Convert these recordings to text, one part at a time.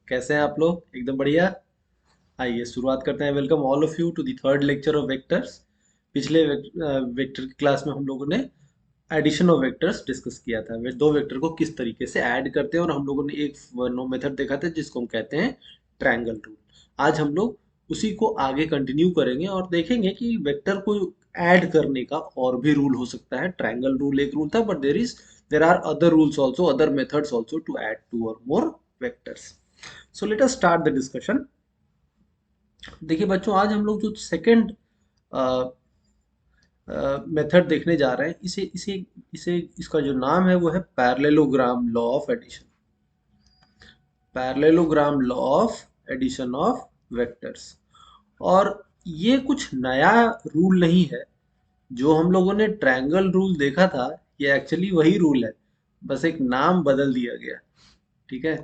कैसे हैं आप लोग? एकदम बढ़िया। आइए शुरुआत करते हैं। Welcome all of you to the third lecture of vectors. पिछले वेक्टर की क्लास में हम लोगों ने एडिशन ऑफ वेक्टर्स डिस्कस किया था। वे दो वेक्टर को किस तरीके से ऐड करते हैं, और हम लोगों ने एक नो मेथड देखा था जिसको हम कहते हैं ट्रायंगल रूल। आज हम लोग उसी को आगे कंटिन्यू करेंगे और देखेंगे कि वेक्टर को ऐड करने का और भी रूल हो सकता है। ट्रायंगल रूल एक रूल था, but there are other rules also, other methods also to add two और more vectors. So let us start the discussion. देखिए बच्चों, आज हम लोग जो सेकंड मेथड देखने जा रहे हैं, इसे इसे इसे इसका जो नाम है वो है parallelogram law of addition. Parallelogram law of addition of vectors. और ये कुछ नया रूल नहीं है। जो हम लोगों ने ट्रायंगल रूल देखा था, ये एक्चुअली वही रूल है, बस एक नाम बदल दिया गया। ठीक है।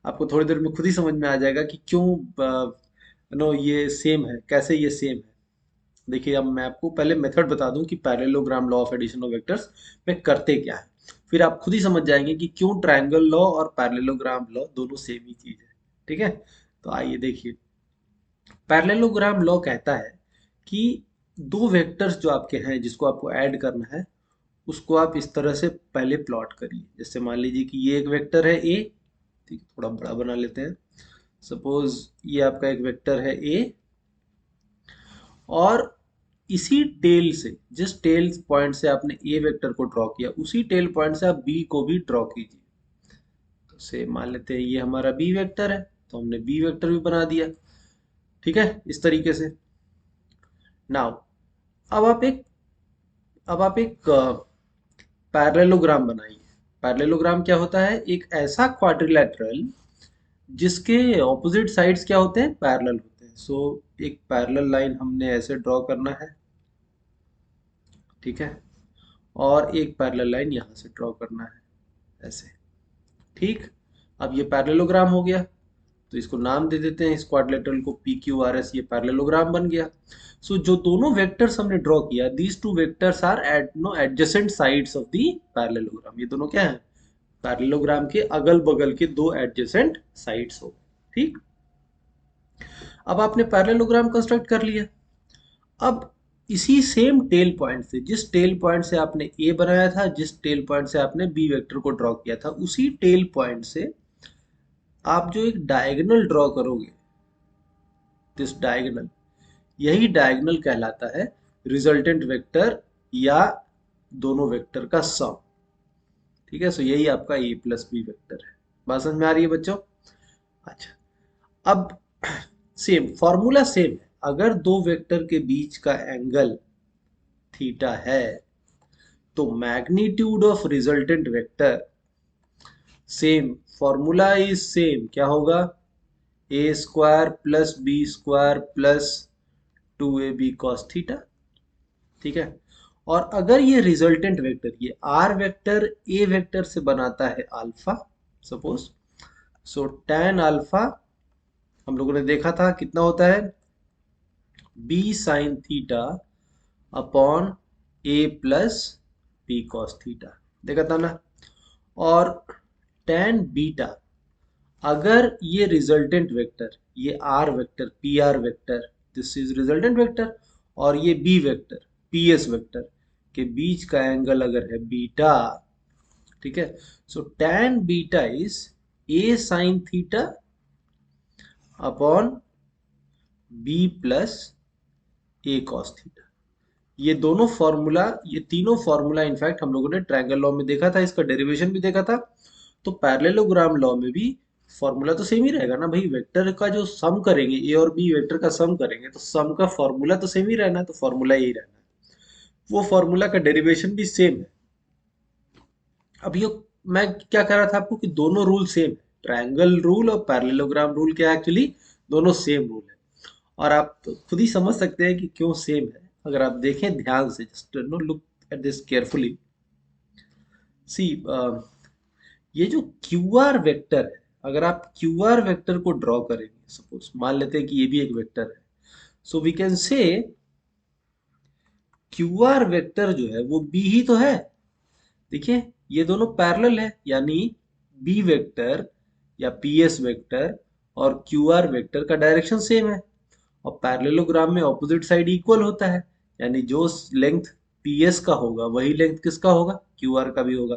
आपको थोड़ी देर में खुद ही समझ में आ जाएगा कि क्यों ये सेम है, कैसे ये सेम है। देखिए, अब मैं आपको पहले मेथड बता दूं कि parallelogram law of addition of vectors में करते क्या है। फिर आप खुद ही समझ जाएंगे कि क्यों ट्रायंगल लॉ और पैरेललोग्राम लॉ दोनों सेम ही चीज है। ठीक है। तो आइए देखिए, पैरेललोग्राम लॉ कहता है कि दो वेक्टर्स जो आपके हैं जिसको आपको ऐड करना है, उसको आप इस तरह से पहले प्लॉट करिए। जैसे मान लीजिए कि ये एक वेक्टर है ए। ठीक है, थोड़ा बड़ा बना लेते हैं। सपोज ये आपका एक वेक्टर है ए, और इसी टेल से, जिस टेल पॉइंट से आपने ए वेक्टर को ड्रॉ किया, उसी टेल पॉइंट से आप बी को भी ड्रॉ कीजिए। तो से मान लेते हैं ये हमारा बी वेक्टर है, तो हमने बी वेक्टर भी बना दिया। ठीक है, इस तरीके से। नाउ अब आप एक अब आप एक पैरेललोग्राम बनाइए। पैरेललोग्राम क्या होता है? एक ऐसा क्वाड्रिलेटरल जिसके ऑपोजिट साइड्स क्या होते हैं? पैरेलल होते हैं। सो एक पैरेलल लाइन हमने ऐसे ड्रॉ करना है। ठीक है। और एक पैरेलल लाइन यहाँ से ड्रॉ करना है, ऐसे। ठीक। अब ये पैरेललोग्राम हो गया, तो इसको नाम दे देते हैं, इस क्वाड्रिलेटरल को पी क्यू आर एस। ये पैरेललोग्राम बन गया। सो जो दोनों वेक्टर्स हमने ड्रॉ किया, these two vectors are at no adjacent sides of the parallelogram. ये दोनों क्या है? पैरेललोग्राम के अगल बगल के दो एडजेसेंट साइड्स हो। ठीक। अब आपने पैरेललोग्राम कंस्ट्रक्ट कर लिया। अब इसी सेम टेल पॉइंट से, जिस टेल पॉइंट से आपने ए बनाया था, जिस टेल पॉइंट से आपने बी वेक्टर को ड्रॉ किया था, उसी टेल पॉइंट से आप जो एक डायगोनल ड्रॉ करोगे, दिस डायगोनल, यही डायगोनल कहलाता है रिजल्टेंट वेक्टर, या दोनों वेक्टर का सम। ठीक है। सो यही आपका ए प्लस बी वेक्टर है। बात समझ में आ रही है बच्चों? अच्छा। अब सेम फॉर्मूला सेम है। अगर दो वेक्टर के बीच का एंगल थीटा है, तो magnitude of resultant vector, same formula is same, क्या होगा? A square plus B square plus 2ab cos theta. ठीक है। और अगर ये रिजल्टेंट वेक्टर, ये आर वेक्टर ए वेक्टर से बनाता है alpha, suppose, so tan alpha हम लोगों ने देखा था कितना होता है? B sine theta upon A plus B cos theta. देखा था ना? और tan बीटा, अगर ये रिजल्टेंट वेक्टर, ये R vector P R vector, this is resultant vector, और ये B vector P S vector के बीच का एंगल अगर है बीटा, ठीक है, so tan beta is A sine theta upon B plus A cos theta. ये दोनों फॉर्मूला, ये तीनों फॉर्मूला इनफैक्ट हम लोगों ने ट्रायंगल लॉ में देखा था, इसका डेरिवेशन भी देखा था। तो पैरेललोग्राम लॉ में भी फॉर्मूला तो सेम ही रहेगा ना भाई। वेक्टर का जो सम करेंगे, ए और बी वेक्टर का सम करेंगे, तो सम का फॉर्मूला तो सेम ही रहना है, तो फॉर्मूला यही रहना है। वो फॉर्मूला का डेरिवेशन भी सेम है। अब ये मैं क्या कह रहा था आपको कि दोनों रूल सेम है। ट्रायंगल रूल और पैरेललोग्राम रूल क्या है? एक्चुअली दोनों सेम रूल है। और आप तो खुद ही समझ सकते हैं कि क्यों सेम है। अगर आप देखें ध्यान से, just no look at this carefully. See, ये जो क्यू आर वेक्टर है, अगर आप क्यू आर वेक्टर को ड्रॉ करेंगे, सपोज मान लेते हैं कि ये भी एक वेक्टर है, so we can say Q R vector जो है वो बी ही तो है। देखिए, ये दोनों पैरेलल है, यानी बी वेक्टर या पी एस वेक्टर और क्यू आर वेक्टर का डायरेक्शन सेम है, और पैरेललोग्राम में ऑपोजिट साइड इक्वल होता है, यानी जो लेंथ पी एस का होगा वही लेंथ किसका होगा, क्यू आर का भी होगा।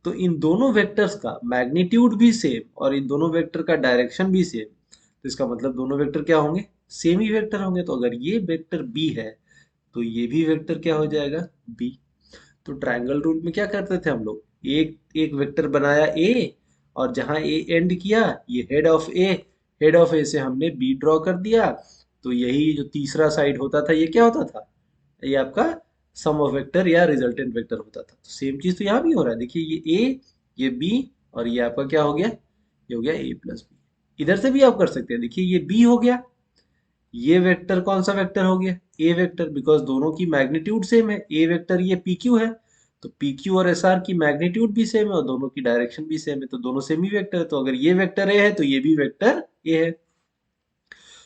तो इन दोनों वेक्टर्स का मैग्नीट्यूड भी सेम और इन दोनों वेक्टर का डायरेक्शन भी सेम, तो इसका मतलब दोनों वेक्टर क्या होंगे, सेम ही वेक्टर होंगे। तो अगर ये वेक्टर बी है तो ये भी वेक्टर क्या हो जाएगा, बी। तो ट्रायंगल रूल में क्या करते थे हम लोग, एक एक वेक्टर बनाया ए, और जहां ए एंड किया ये हेड ऑफ ए से हमने बी ड्रॉ कर दिया। तो यही जो तीसरा साइड होता था ये क्या होता था, ये आपका सम ऑफ वेक्टर या रिजल्टेंट वेक्टर होता था। तो सेम चीज तो यहाँ भी हो रहा है, देखिए ये ए, ये बी, और ये आपका क्या हो गया, ये हो गया ए प्लस बी। इधर से भी आप कर सकते हैं, देखिए ये बी हो गया, ये वेक्टर कौन सा वेक्टर हो गया, ए वेक्टर, बिकॉज दोनों की मैग्नीट्यूड सेम है। ए वेक्टर ये पी क्यू है, तो पी क्यू और एस आर की मैग्नीट्यूड भी सेम है और दोनों की डायरेक्शन भी सेम है, तो दोनों सेम ही वेक्टर है। तो अगर ये वेक्टर ए है तो ये भी वेक्टर ए है।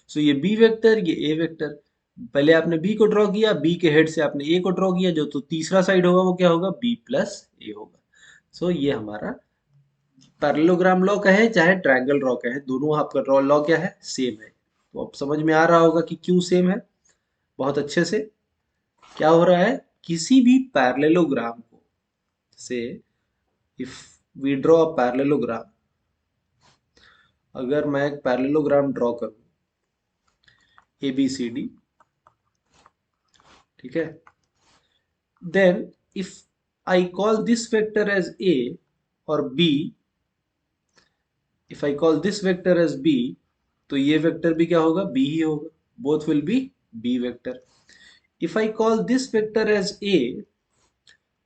सो ये बी वेक्टर, ये ए वेक्टर, पहले आपने बी को ड्रॉ किया, बी के हेड से आपने ए को ड्रॉ किया, जो तो तीसरा साइड होगा वो क्या होगा, बी प्लस ए होगा। सो ये हमारा पैरेललोग्राम लॉ कहे चाहे ट्रायंगल लॉ कहे, दोनों आपका लॉ क्या है, सेम है। तो अब समझ में आ रहा होगा कि क्यों सेम है, बहुत अच्छे से। क्या हो रहा है, किसी भी पैरेललोग्राम को से, if we draw a parallelogram, अगर मैं एक पैरेललोग्राम ड्रॉ करूं ए बी सी डी, ठीक है, then if I call this vector as A और B, if I call this vector as B, तो ये वेक्टर भी क्या होगा, B ही होगा, both will be B vector. If I call this vector as A,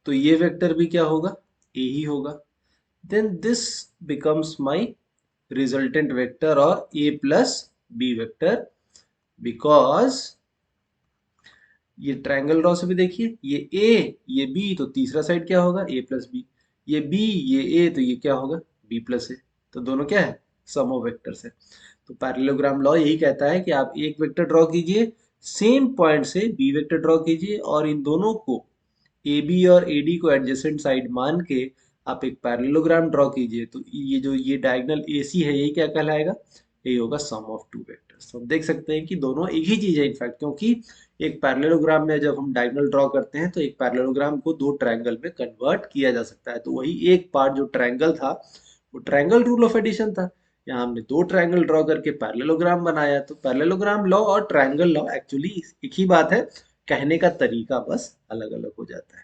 तो ये वेक्टर भी क्या होगा, A ही होगा, then this becomes my resultant vector or A plus B vector, because ये ट्रायंगल लॉ से भी देखिए, ये ए ये बी, तो तीसरा साइड क्या होगा, ए प्लस बी, ये बी ये ए, तो ये क्या होगा, बी प्लस ए, तो दोनों क्या है, सम ऑफ वेक्टर्स है। तो पैरेललोग्राम लॉ यही कहता है कि आप एक वेक्टर ड्रॉ कीजिए, सेम पॉइंट से बी वेक्टर ड्रॉ कीजिए, और इन दोनों को ए बी और ए डी को एडजेसेंट साइड मान के आप एक पैरेललोग्राम ड्रॉ कीजिए, तो ये जो ये डायगोनल ए सी है ये क्या कहलाएगा, यही होगा सम ऑफ टू वेक्टर्स। तो हम देख सकते हैं कि दोनों एक ही चीज है इनफैक्ट, क्योंकि एक पैरेललोग्राम में जब हम डायगोनल ड्रॉ करते हैं तो एक पैरेललोग्राम को दो ट्रायंगल में कन्वर्ट किया जा सकता है। तो वही एक पार्ट जो ट्रायंगल था वो ट्रायंगल रूल ऑफ एडिशन था, यहाँ हमने दो ट्रायंगल ड्रॉ करके पैरेललोग्राम बनाया। तो पैरेललोग्राम लॉ और ट्रायंगल लॉ एक्चुअली एक ही बात है, कहने का तरीका बस अलग अलग हो जाता है।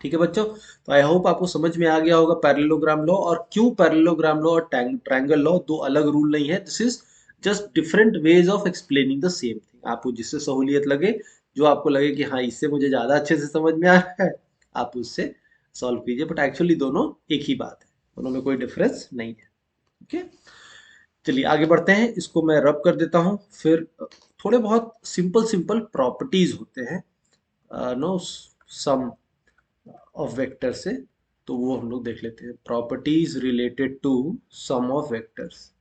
ठीक है बच्चों, तो आई होप आपको समझ में आ गया होगा पैरेललोग्राम लॉ, और क्यों पैरेललोग्राम लॉ और ट्रायंगल लॉ दो अलग रूल नहीं है। This is just different ways of explaining the same thing. आपको जिससे सहूलियत लगे, जो आपको लगे कि हाँ इससे मुझे ज्यादा अच्छे से समझ में आ रहा है, आप उससे सॉल्व कीजिए, बट एक्चुअली दोनों एक ही बात है, दोनों में कोई डिफरेंस नहीं है। ओके, चलिए आगे बढ़ते हैं, इसको मैं रब कर देता हूँ। फिर थोड़े बहुत सिंपल सिंपल प्रॉपर्टीज होते हैं नो सम ऑफ वेक्टर से, तो वो हम लोग देख लेते हैं, properties related to sum of vectors.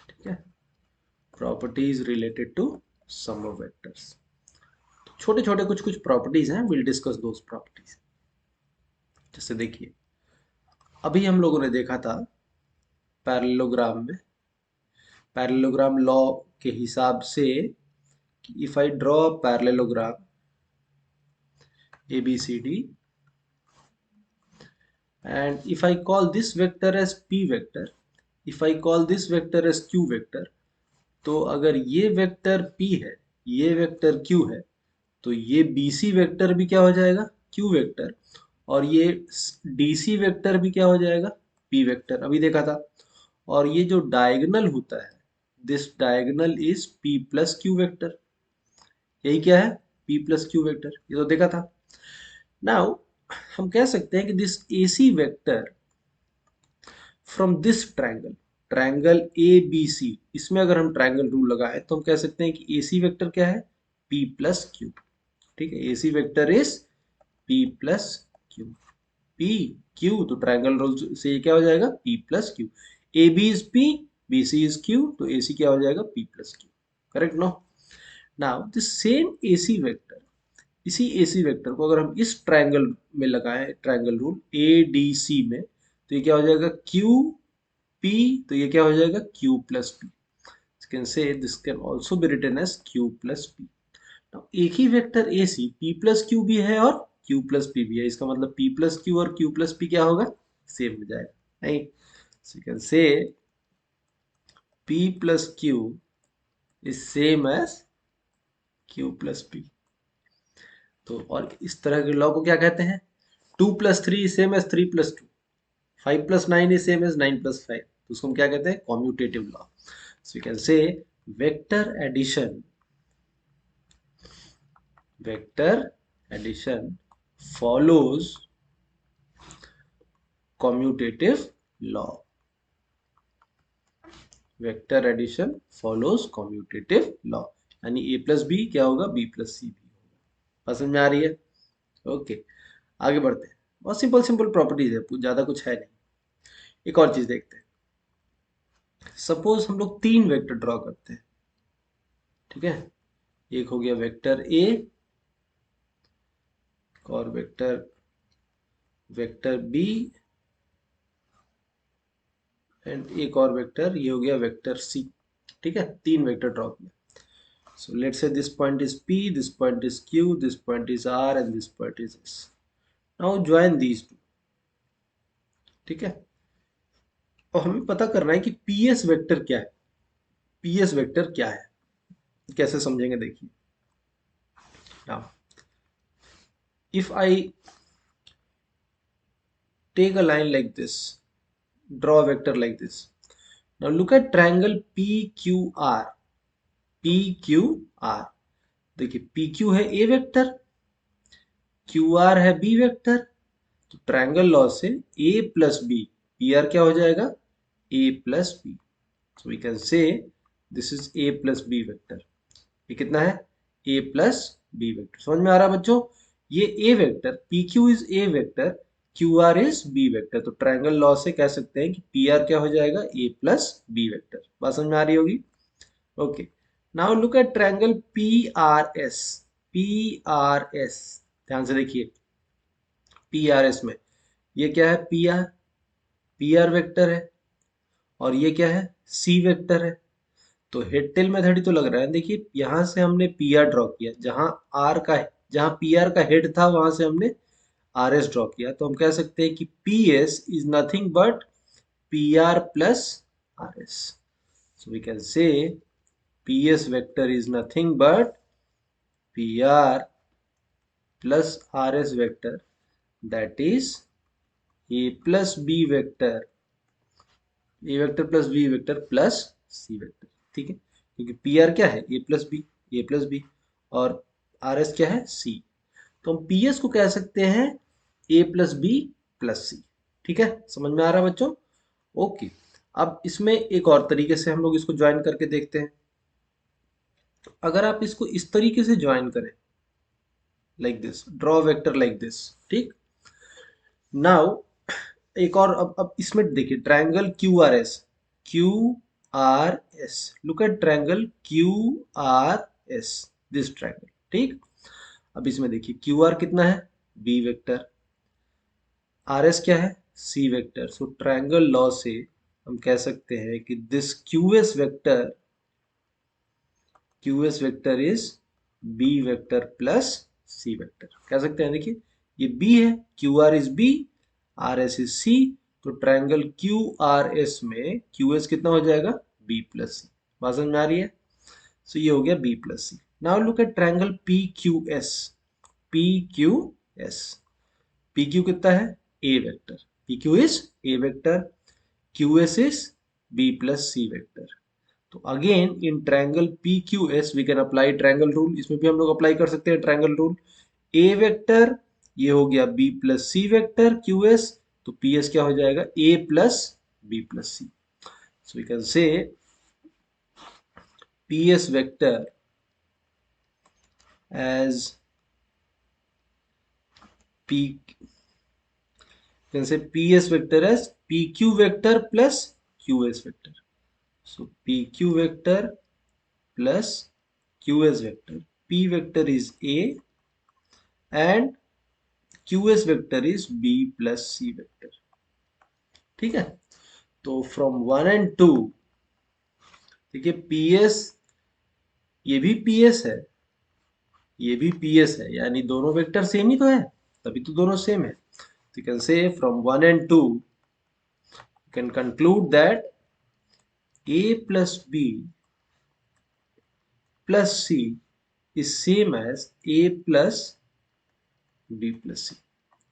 ठीक है, properties related to sum of vectors, छोटे छोटे कुछ कुछ प्रॉपर्टीज हैं, विल डिस्कस दोस प्रॉपर्टीज। जैसे देखिए, अभी हम लोगों ने देखा था पैरेललोग्राम में, पैरेललोग्राम लॉ के हिसाब से, if I draw parallelogram ABCD and if I call this vector as P vector, if I call this vector as Q vector, तो अगर ये वेक्टर P है, ये वेक्टर Q है, तो ये BC वेक्टर भी क्या हो जाएगा, Q वेक्टर, और ये DC वेक्टर भी क्या हो जाएगा, P वेक्टर, अभी देखा था। और ये जो डायगोनल होता है, this diagonal is P plus Q vector, यही क्या है, P प्लस Q वेक्टर, ये तो देखा था। नाउ हम कह सकते हैं कि this AC vector from this triangle, triangle A B C, इसमें अगर हम ट्रायंगल रूल लगाए तो हम कह सकते हैं कि एसी वेक्टर क्या है, पी प्लस क्यू। ठीक है, AC vector is P plus Q, P Q, तो ट्रायंगल रूल से ये क्या हो जाएगा, P plus Q. A B is P, B C is Q, तो ए सी क्या हो जाएगा, P plus Q. Correct no, now this same AC vector इसी AC वेक्टर को अगर हम इस ट्रायंगल में लगाएं, ट्रायंगल रूल ADC में, तो ये क्या हो जाएगा QP, तो ये क्या हो जाएगा Q plus P। Can say this can also be written as Q plus P। एक ही vector AC P plus Q भी है और Q प्लस P भी है, इसका मतलब P प्लस Q और Q प्लस P क्या होगा, सेम हो जाएगा, नहीं। So you can say P plus Q is same as Q plus P। तो और इस तरह के लॉ को क्या कहते हैं, 2 plus 3 same as 3 plus 2, 5 plus 9 is same as 9 plus 5, तो उसको हम क्या कहते हैं, commutative law. So you can say vector addition follows commutative law। Vector addition follows commutative law, यानी A प्लस बी क्या होगा, B प्लस सी भी होगा। समझ में आ रही है? ओके, आगे बढ़ते हैं। बहुत सिंपल सिंपल प्रॉपर्टीज है, ज्यादा कुछ है नहीं। एक और चीज देखते हैं। सपोज हम लोग 3 वेक्टर ड्रॉ करते हैं, ठीक है। एक हो गया वेक्टर A, और वेक्टर वेक्टर B, एंड एक और वेक्टर, ये हो गया वेक्टर C। ठीक है, 3 वेक्टर ड्रॉ किया। So let's say this point is P, this point is Q, this point is R, and this point is S. Now join these two। ठीक है, और हमें पता करना है कि PS वेक्टर क्या है। PS वेक्टर क्या है, कैसे समझेंगे, देखिए। Now if I take a line like this, draw a vector like this, now look at triangle PQR। PQR, देखिए PQ है A वेक्टर, QR है B वेक्टर, तो ट्रायंगल लॉ से A प्लस बी, PR क्या हो जाएगा, A plus B. So we can say this is A plus B vector. ये कितना है, A प्लस बी वेक्टर। समझ में आ रहा है बच्चों? ये A vector PQ is A vector, QR is B vector, तो ट्रायंगल लॉ से कह सकते हैं कि PR क्या हो जाएगा, A प्लस बी वेक्टर। बात समझ में आ रही होगी? Okay, now look at triangle PRS। PRS, ध्यान से देखिए, PRS में ये क्या है, PR वेक्टर है, और ये क्या है, C वेक्टर है। तो हेड टेल मेथड ही तो लग रहा है। देखिए यहां से हमने PR ड्रॉ किया, जहां PR का हेड था वहां से हमने RS ड्रॉ किया, तो हम कह सकते हैं कि PS is nothing but PR plus RS। So we can say PS vector is nothing but PR plus RS vector, that is A plus B vector, A vector plus B vector plus C vector. ठीक है, क्योंकि P R क्या है, A plus B, और R S क्या है, सी। तो हम पी एस को कह सकते हैं ए प्लस बी प्लस सी। ठीक है, समझ में आ रहा है बच्चों? ओके, अब इसमें एक और तरीके से हम लोग इसको ज्वाइन करके देखते हैं। अगर आप इसको इस तरीके से ज्वाइन करें, like this, draw vector like this, ठीक। नाउ एक और, अब इसमें देखिए triangle Q R S, look at triangle QRS, this triangle, ठीक। अब इसमें देखिए क्यू आर कितना है, बी वेक्टर, आर एस क्या है, C vector. So triangle law से हम कह सकते हैं कि this QS vector is B vector plus C vector, कह सकते हैं। देखिए ये बी है, Q R is B, R S is C, तो ट्रायंगल क्यू आर एस में क्यू एस कितना हो जाएगा, बी प्लस सी। बात समझ में आ रही है? सो ये हो गया B plus C. Now look at triangle P Q S. P Q S, P Q कितना है, A vector, P Q is A vector, Q S is B plus C vector. तो again in triangle P Q S we can apply triangle rule, इसमें भी हम लोग apply कर सकते हैं ट्रायंगल रूल। ए वेक्टर, ये हो गया B plus C vector Q S, तो पी एस क्या हो जाएगा, A plus B plus C. So we can say P S vector as p, can say ps vector as pq vector plus qs vector। So pq vector plus qs vector, p vector is a, and QS vector is B plus C vector. ठीक है, तो from 1 and 2 देखिए PS, ये भी PS है, ये भी PS है, यानी दोनों वेक्टर सेम ही तो है, तभी तो दोनों सेम है। तो यू कैन से from 1 and 2 you can conclude that A plus B plus C is same as A plus B plus C।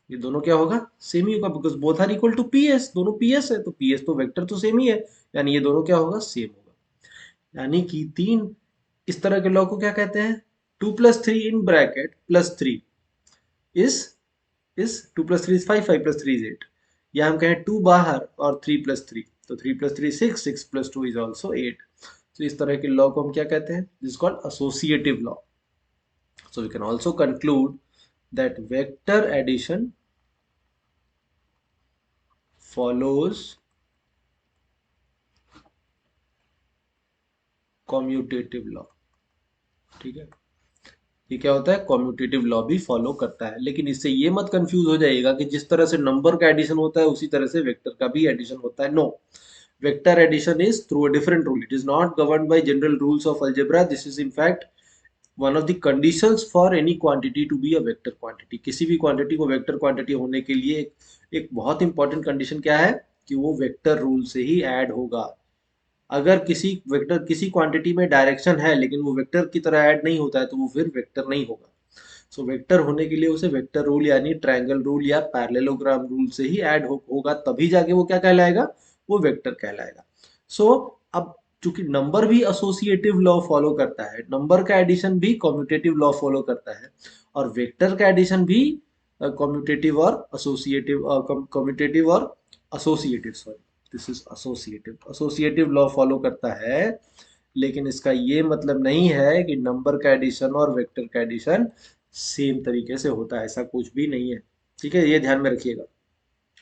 ये दोनों क्या होगा, सेम ही होगा, because both are equal to PS, दोनों PS है, तो PS तो वेक्टर तो सेम ही है, यानी ये दोनों क्या होगा, सेम होगा। यानी कि तीन इस तरह के लॉ को क्या कहते हैं, 2 + 3 इन ब्रैकेट +3 इज 5, 5 + 3 is 8, या हम कहें 2 बाहर और 3 + 3, तो 3 + 3 6, 6 + 2 इज ऑल्सो 8। तो इस तरह के लॉ को हम क्या कहते हैं, this called associative law. So we can also conclude that vector addition follows commutative law। ठीक है, ये क्या होता है, कॉम्यूटेटिव लॉ भी फॉलो करता है, लेकिन इससे ये मत कंफ्यूज हो जाइएगा कि जिस तरह से नंबर का एडिशन होता है उसी तरह से वेक्टर का भी एडिशन होता है। No, vector addition is through a different rule, it is not governed by general rules of algebra, this is in fact one of the conditions for any quantity to be a vector quantity. किसी भी quantity को vector quantity होने के लिए एक बहुत important condition क्या है, कि वो वेक्टर रूल से ही ऐड होगा। अगर किसी वेक्टर किसी क्वांटिटी में डायरेक्शन है लेकिन वो वेक्टर की तरह ऐड नहीं होता है तो वो फिर वेक्टर नहीं होगा। सो वेक्टर होने के लिए उसे वेक्टर रूल यानी ट्रायंगल रूल या पैरेललोग्राम रूल से ही ऐड होगा, तभी जाके वो क्या कहलाएगा, वो वेक्टर कहलाएगा। सो अब चूंकि नंबर भी एसोसिएटिव लॉ फॉलो करता है, नंबर का एडिशन भी कम्यूटेटिव लॉ फॉलो करता है, और वेक्टर का एडिशन भी कम्यूटेटिव और एसोसिएटिव कम्यूटेटिव और associative sorry this is associative law follow करता है। लेकिन इसका ये मतलब नहीं है कि नंबर का एडिशन और वेक्टर का एडिशन सेम तरीके से होता है, ऐसा कुछ भी नहीं है। ठीक है, ये ध्यान में रखिएगा।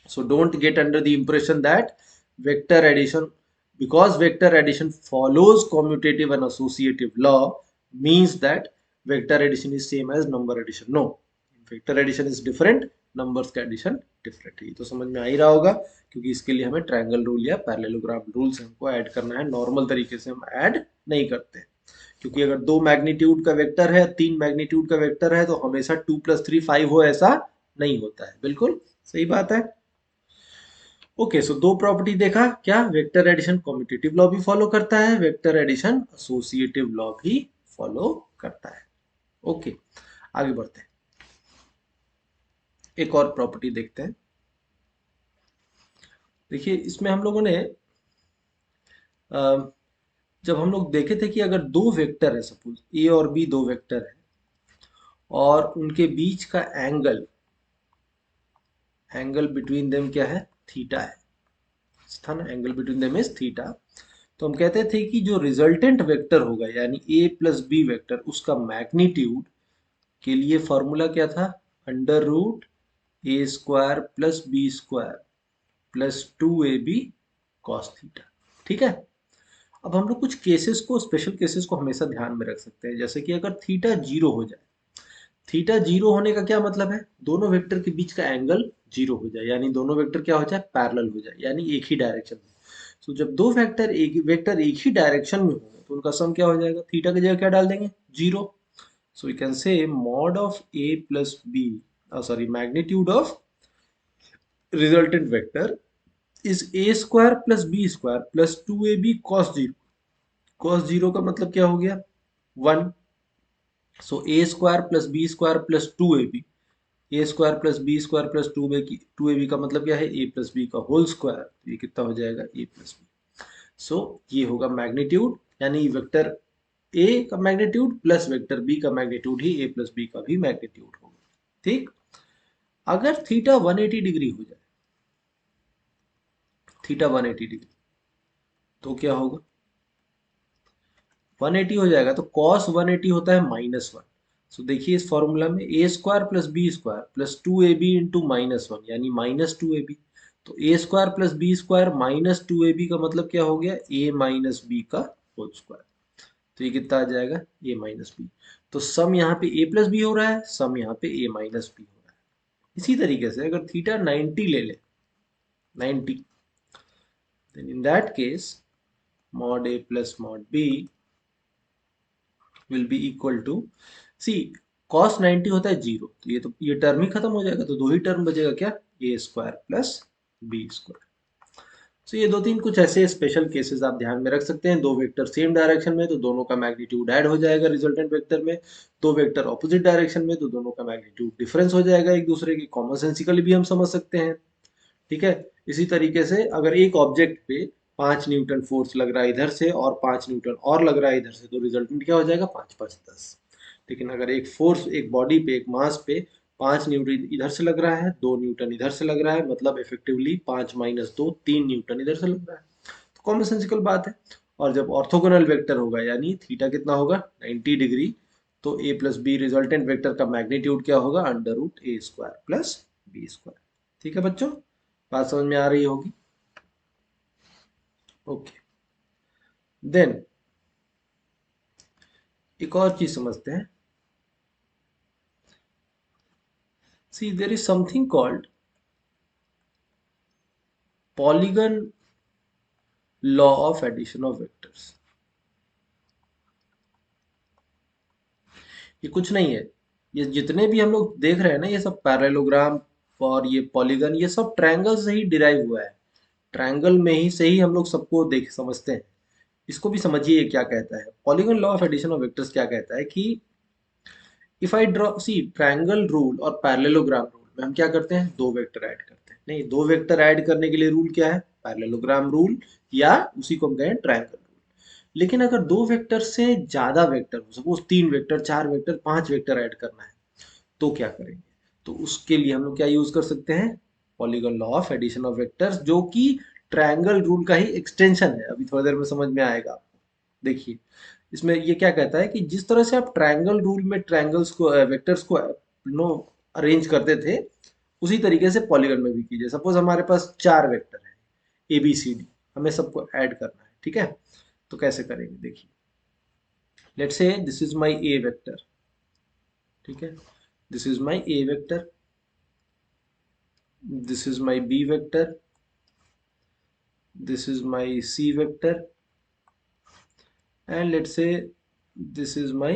So don't get under the impression that vector addition, because vector addition follows commutative and associative law, means that vector addition is same as number addition. No, vector addition is different, numbers का addition different है। ये तो समझ में आ ही रहा होगा, क्योंकि इसके लिए हमें ट्रायंगल रूल या पैरेललोग्राम रूल से हमको ऐड करना है, नॉर्मल तरीके से हम ऐड नहीं करते। क्योंकि अगर 2 मैग्नीट्यूड का वेक्टर है, 3 मैग्नीट्यूड का वेक्टर है, तो हमेशा 2 + 3 5 हो, ऐसा नहीं होता है। बिल्कुल सही बात है। ओके, सो दो प्रॉपर्टी देखा, क्या वेक्टर एडिशन कम्यूटेटिव लॉ भी फॉलो करता है, वेक्टर एडिशन एसोसिएटिव लॉ भी फॉलो करता है। ओके, आगे बढ़ते हैं, एक और प्रॉपर्टी देखते हैं। देखिए इसमें हम लोगों ने जब हम लोग देखे थे कि अगर दो वेक्टर है, सपोज ए और बी दो वेक्टर है, और उनके बीच का एंगल बिटवीन देम क्या है, थीटा है, था ना, angle between them is theta. तो हम कहते थे कि जो रिजल्टेंट वेक्टर होगा यानी ए प्लस बी वेक्टर, उसका मैग्नीट्यूड के लिए फॉर्मूला क्या था, √a² + b² + 2ab cos theta. ठीक है, अब हम लोग कुछ केसेस को, स्पेशल केसेस को हमेशा ध्यान में रख सकते हैं, जैसे कि अगर थीटा 0 हो जाए। थीटा 0 होने का क्या मतलब है, दोनों वेक्टर के बीच का एंगल 0 हो जाए, यानी दोनों वेक्टर क्या हो जाए, पैरेलल हो जाए, यानी एक ही डायरेक्शन में। तो जब दो वेक्टर एक ही डायरेक्शन में होंगे तो उनका सम क्या हो जाएगा, थीटा की जगह क्या डाल देंगे, 0। So we can say mod of a plus B, sorry magnitude of resultant vector is a² + b² + 2ab cos 0। cos 0 का मतलब क्या हो गया, 1। सो a² + b² + 2ab, a² + b² + 2ab का मतलब क्या है, a + b का होल स्क्वायर, ये कितना हो जाएगा, a + b। सो ये होगा मैग्नीट्यूड, यानी वेक्टर a का मैग्नीट्यूड प्लस वेक्टर b का मैग्नीट्यूड ही a + b का भी मैग्नीट्यूड होगा। ठीक, अगर थीटा 180 डिग्री हो जाए, थीटा 180 डिग्री, तो क्या होगा, 180 हो जाएगा तो cos 180 होता है -1। सो देखिए इस फॉर्मूला में a² + b² + 2ab इंटू -1 यानी -2ab। तो a² + b² - 2ab का मतलब क्या हो गया, a - b का होल स्क्वायर। तो ये कितना आ जाएगा, a - b। तो सम यहाँ पे a प्लस बी हो रहा है, सम यहाँ पे a माइनस बी हो रहा है। इसी तरीके से अगर थीटा 90 ले ले, 90, then in that case mod a plus mod b will be equal to, C cos 90 होता है 0, तो ये टर्म ही खत्म हो जाएगा, तो दो ही टर्म बचेगा क्या, a square plus B square. तो ये दो तीन कुछ ऐसे स्पेशल केसेस आप ध्यान में रख सकते हैं। दो वेक्टर सेम डायरेक्शन में तो दोनों का मैग्नीट्यूड ऐड हो जाएगा रिजल्टेंट वेक्टर में, दो वेक्टर ऑपोजिट डायरेक्शन में तो दोनों का मैग्नीट्यूड डिफरेंस हो जाएगा एक दूसरे की। कॉमन सेंसिकली भी हम समझ सकते हैं, ठीक है। इसी तरीके से अगर एक ऑब्जेक्ट पे 5 न्यूटन फोर्स लग रहा है इधर से और 5 न्यूटन और लग रहा है इधर से, तो रिजल्टेंट क्या हो जाएगा, 5×5=10। लेकिन अगर एक फोर्स एक बॉडी पे एक मास पे 5 न्यूटन इधर से लग रहा है, 2 न्यूटन इधर से लग रहा है, मतलब इफेक्टिवली 5 - 2 3 न्यूटन इधर से लग रहा है, तो कॉमन सेंसिकल बात है। और जब ऑर्थोगोनल वेक्टर होगा यानी थीटा कितना होगा, 90 डिग्री, तो a plus B resultant vector का मैग्नीट्यूड क्या होगा, √a² प्लस b²। ठीक है बच्चों, बात समझ में आ रही होगी। ओके, देन एक और चीज समझते हैं। See there is something called polygon law of addition of vectors. ये कुछ नहीं है, ये जितने भी हम लोग देख रहे हैं ना, ये सब पैरेललोग्राम और ये पॉलीगन, ये सब ट्रायंगल से ही डिराइव हुआ है। ट्रायंगल में ही से ही हम लोग सबको देख समझते हैं। इसको भी समझिए क्या कहता है polygon law of addition of vectors. क्या कहता है कि if I draw, see triangle rule और पैरेललोग्राम रूल में हम क्या करते हैं, दो वेक्टर ऐड करते हैं। नहीं, दो वेक्टर ऐड करने के लिए रूल क्या है, पैरेललोग्राम रूल, या उसी को हम कहें ट्रायंगल रूल। लेकिन अगर दो वेक्टर से ज्यादा वेक्टर हो, suppose 3 vector 4 vector 5 vector add करना है, तो क्या करेंगे, तो उसके लिए हम लोग क्या यूज कर सकते हैं, polygon law of addition of vectors, जो कि ट्रायंगल रूल का ही एक्सटेंशन है। अभी थोड़ी देर में समझ में आएगा आपको। देखिए इसमें ये क्या कहता है कि जिस तरह से आप ट्रायंगल रूल में ट्रायंगल्स को वेक्टर्स को नो अरेंज करते थे, उसी तरीके से पॉलीगन में भी कीजिए। सपोज हमारे पास 4 वेक्टर है ए बी सी डी, हमें सबको ऐड करना है, ठीक है। तो कैसे करेंगे, देखिए let's say this is my A vector, ठीक है, this is my A vector, this is my b vector, this is my c vector, and let's say this is my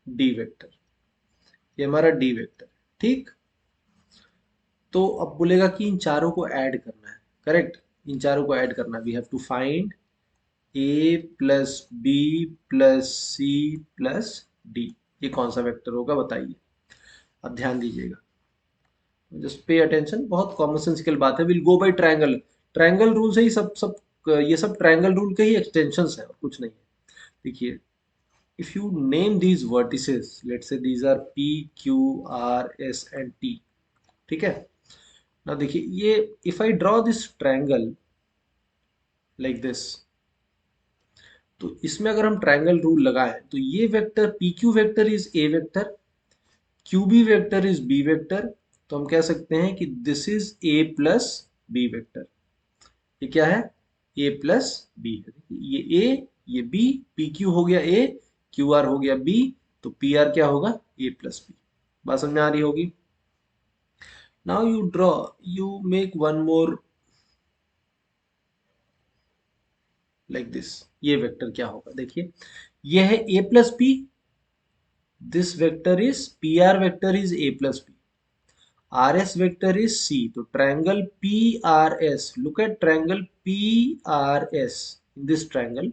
d vector। ये हमारा d वेक्टर, ठीक। तो अब बोलेगा कि इन चारों को ऐड करना है, करेक्ट, इन चारों को ऐड करना है। We have to find a plus B plus C plus D. ये कौन सा वेक्टर होगा बताइए। अब ध्यान दीजिएगा, जस्ट पे अटेंशन, बहुत कॉमन सेंसिकल बात है। Will go by triangle, triangle rule से ही सब सब ये सब ट्रायंगल रूल के ही एक्सटेंशंस है और कुछ नहीं है। देखिए if you name these vertices, let's say these are p q r s and t, ठीक है ना। देखिए ये if I draw this triangle like this, तो इसमें अगर हम ट्रायंगल रूल लगाएं तो ये vector P Q vector is A vector, Q B vector is B vector, तो हम कह सकते हैं कि this is A plus B vector. ये क्या है, ए प्लस बी है। ये ए ये बी, पी क्यू हो गया ए, क्यू आर हो गया बी, तो पी आर क्या होगा, ए प्लस बी। बात समझ में आ रही होगी। Now you draw, you make one more like this. ये वेक्टर क्या होगा, देखिए ये है A plus B, this vector is P R vector is A plus B, R S vector is C. तो triangle P R S, look at triangle P R S, in this triangle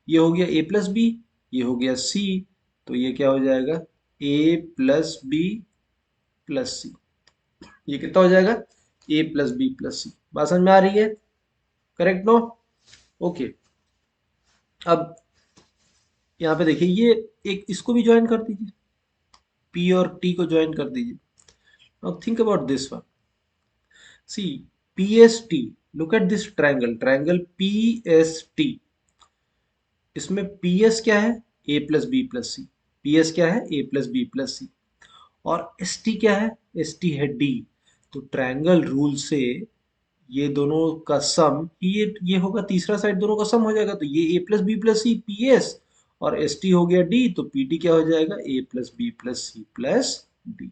ये हो गया ए plus B, ये हो गया सी, तो ये क्या हो जाएगा, ए प्लस बी प्लस सी। ये कितना हो जाएगा, ए प्लस बी प्लस सी। बात समझ में आ रही है, करेक्ट नो। ओके, अब यहाँ पे देखिए ये एक इसको भी ज्वाइन कर दीजिए, पी और टी को ज्वाइन कर दीजिए। Now think about this one, see P S T, look at this triangle, triangle P S T. इसमें पी एस क्या है, A plus B plus C, P S क्या है, A plus B plus C, और S T क्या है, S T है D. तो ट्रायंगल रूल से ये दोनों का सम, ये होगा तीसरा साइड दोनों का सम हो जाएगा, तो ये A plus B plus C P S, और एस टी हो गया डी, तो पी टी क्या हो जाएगा, A plus B plus C plus D.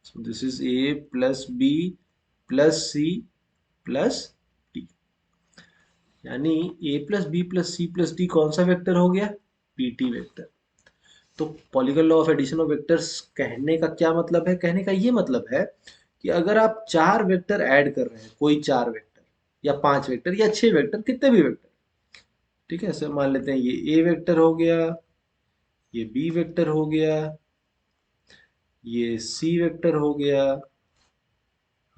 So this is A plus B plus C plus D, यानी A plus B plus C plus D कौन सा वेक्टर हो गया, पी टी वेक्टर। तो polygon law of addition of vectors कहने का क्या मतलब है, कहने का ये मतलब है कि अगर आप चार वेक्टर ऐड कर रहे हैं, कोई चार वेक्टर या पांच वेक्टर या छह वेक्टर, कितने भी वेक्टर, ठीक है, सर मान लेते हैं ये ए वेक्टर हो गया, ये बी वेक्टर हो गया, ये सी वेक्टर हो गया,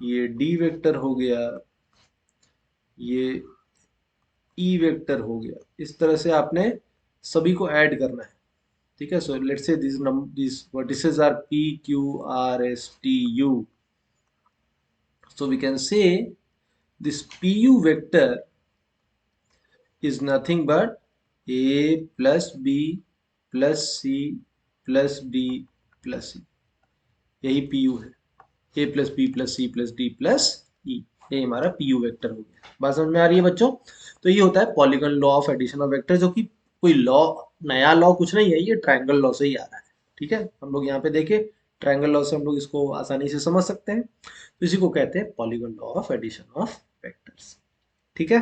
ये डी वेक्टर हो गया, ये ई वेक्टर हो गया। इस तरह से आपने सभी को ऐड करना है, ठीक है। So let's say this vertices R P Q R S T U, so we can say this pu vector is nothing but a plus b plus c plus d plus e, यही PU है, A plus B plus C plus D plus E, ये हमारा PU vector हो गया। बात समझ में आ रही है बच्चों? तो ये होता है polygon law of addition of vector, जो कि कोई लॉ, नया लॉ कुछ नहीं है, ये ट्रायंगल लॉ से ही आ रहा है, ठीक है। हम लोग यहाँ पे देखें, ट्रायंगल लॉ से हम लोग इसको आसानी से समझ सकते हैं, तो इसी को कहते हैं polygon law of addition of vectors, ठीक है।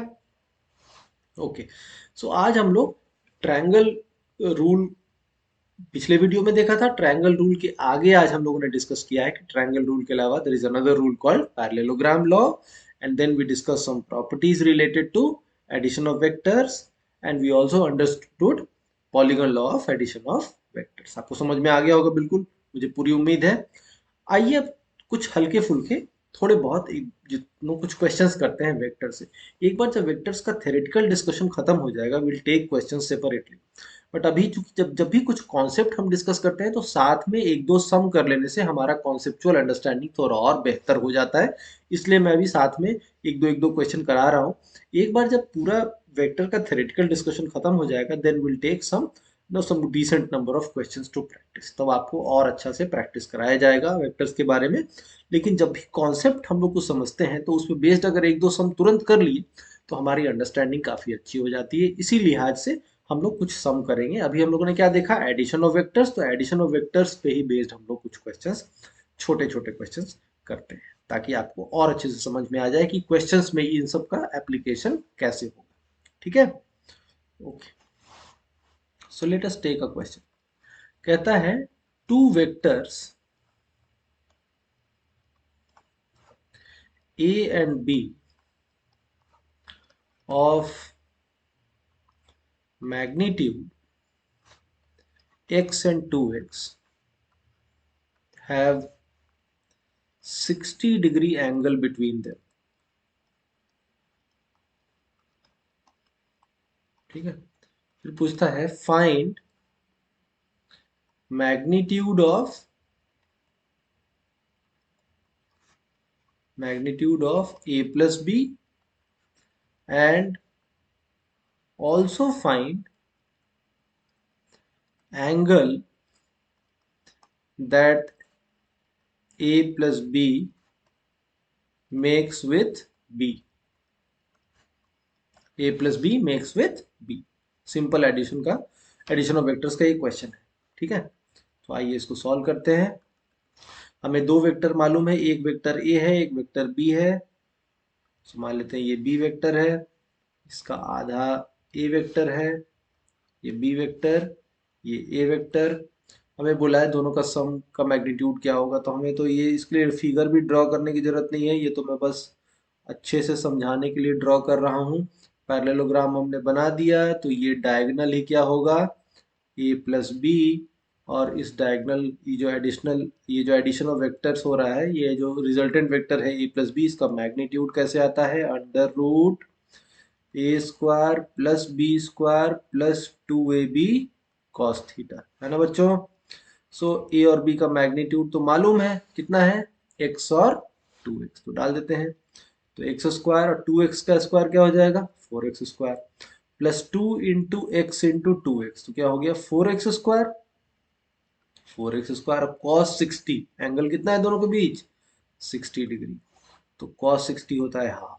ओके, सो आज हम लोग ट्रायंगल रूल पिछले वीडियो में देखा था, ट्रायंगल रूल के आगे आज हम लोगों ने डिस्कस किया है कि ट्रायंगल रूल के अलावा there is another rule called parallelogram law, and then we discuss some properties related to addition of vectors, and we also understood polygon law of addition of vectors. आपको समझ में आ गया होगा बिल्कुल, मुझे पूरी उम्मीद है। आइए अब कुछ हल्के फुल्के, थोड़े बहुत जितनों कुछ क्वेश्चंस करते हैं वेक्टर से। एक बार जब वेक्टर्स का थ्योरेटिकल डिस्कशन खत्म हो जाएगा, will take questions separately, but अभी चूंकि जब भी कुछ कॉन्सेप्ट हम डिस्कस करते हैं तो साथ में एक दो सम कर लेने से हमारा कॉन्सेप्चुअल अंडरस्टैंडिंग थोड़ा और बेहतर हो जाता है, इसलिए मैं भी साथ में एक दो क्वेश्चन करा रहा हूँ। एक बार जब पूरा वेक्टर का थ्योरेटिकल डिस्कशन खत्म हो जाएगा, then will take some decent number of questions to practice, तब आपको और अच्छा से प्रैक्टिस कराया जाएगा वेक्टर्स के बारे में। लेकिन जब भी कॉन्सेप्ट हम लोग को समझते हैं तो उस पर बेस्ड अगर एक दो सम तुरंत कर लिए तो हमारी अंडरस्टैंडिंग काफ़ी अच्छी हो जाती है। इसी लिहाज से हम लोग कुछ सम करेंगे। अभी हम लोगों ने क्या देखा, एडिशन ऑफ वेक्टर्स, तो एडिशन ऑफ वेक्टर्स पे ही बेस्ड हम लोग कुछ क्वेश्चंस, छोटे छोटे क्वेश्चंस करते हैं, ताकि आपको और अच्छे से समझ में आ जाए कि क्वेश्चंस में इन सब का एप्लीकेशन कैसे होगा, ठीक है। Okay, so let us take a question. कहता है two vectors a and b of magnitude x and 2x have 60-degree angle between them, ठीक है। फिर पूछता है find magnitude of a plus b and also find angle that a plus b makes with b, a plus b makes with b। Simple addition का, addition of vectors का ये question है, ठीक है। तो आइए इसको सॉल्व करते हैं। हमें दो वेक्टर मालूम है, एक वेक्टर ए है, एक वेक्टर बी है। तो मान लेते हैं ये बी वेक्टर है, इसका आधा ए वेक्टर है, ये बी वेक्टर, ये ए वेक्टर। हमें बोला है दोनों का सम का मैग्नीट्यूड क्या होगा, तो हमें तो ये इसके लिए फिगर भी ड्रॉ करने की जरूरत नहीं है, ये तो मैं बस अच्छे से समझाने के लिए ड्रॉ कर रहा हूँ। पैरेललोग्राम हमने बना दिया, तो ये डायगोनल ही क्या होगा, ए प्लस बी, और इस डायगोनल ये जो एडिशन ऑफ वेक्टर्स हो रहा है, ये जो रिजल्टेंट वेक्टर है ए प्लस बी, इसका मैग्नीट्यूड कैसे आता है, under root A square plus B square plus 2ab cos theta, है ना बच्चों। सो ए और बी का मैग्नीट्यूड तो मालूम है, कितना है, एक्स और 2x, तो डाल देते हैं। तो एक्स स्क्वायर और 2x का स्क्वायर क्या हो जाएगा, 4x square, plus 2 into x into 2x, तो क्या हो गया 4x square, 4x square cos 60, angle कितना है दोनों के बीच, 60 डिग्री, तो कॉस 60 होता है हाफ,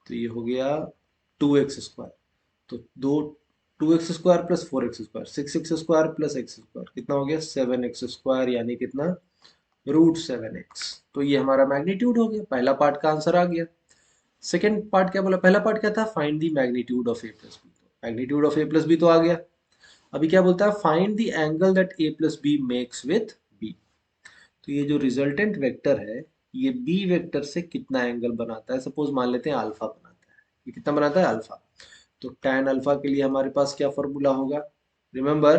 तो ये हो गया 2x स्क्वायर। तो दो 2x² plus 4x², 6x² plus x², कितना हो गया 7x², यानी कितना √7x। तो ये हमारा मैग्नीट्यूड हो गया, पहला पार्ट का आंसर आ गया। सेकेंड पार्ट क्या बोला, पहला पार्ट क्या था, find the magnitude of a plus B, magnitude of a plus B तो आ गया। अभी क्या बोलता है, find the angle that a plus B makes with b। तो ये जो रिजल्टेंट वेक्टर है, ये बी वेक्टर से कितना एंगल बनाता है, सपोज मान लेते हैं अल्फा बनाता है, ये कितना बनाता है अल्फा। तो tan अल्फा के लिए हमारे पास क्या फॉर्मूला होगा, रिमेंबर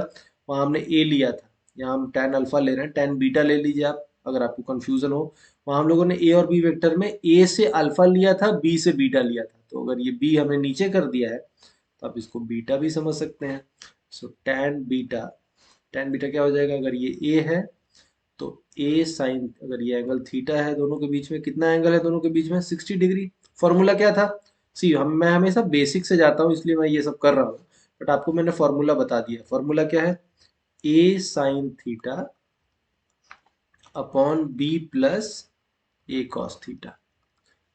वहाँ हमने a लिया था, यहाँ हम tan अल्फा ले रहे हैं, tan बीटा ले लीजिए आप अगर आपको कंफ्यूजन हो। वहाँ हम लोगों ने a और b वेक्टर में a से अल्फा लिया था, b से बीटा लिया था, तो अगर ये b हमने नीचे कर दिया है तो आप इसको बीटा भी समझ सकते हैं। सो tan बीटा क्या हो जाएगा, अगर ये a है तो ए साइन, अगर ये एंगल थीटा है, दोनों के बीच में कितना एंगल है, दोनों के बीच में 60 डिग्री। फॉर्मूला क्या था, सी मैं हमेशा बेसिक से जाता हूँ इसलिए मैं ये सब कर रहा हूँ, बट आपको मैंने फॉर्मूला बता दिया। फॉर्मूला क्या है, A sine theta upon B plus A cos theta.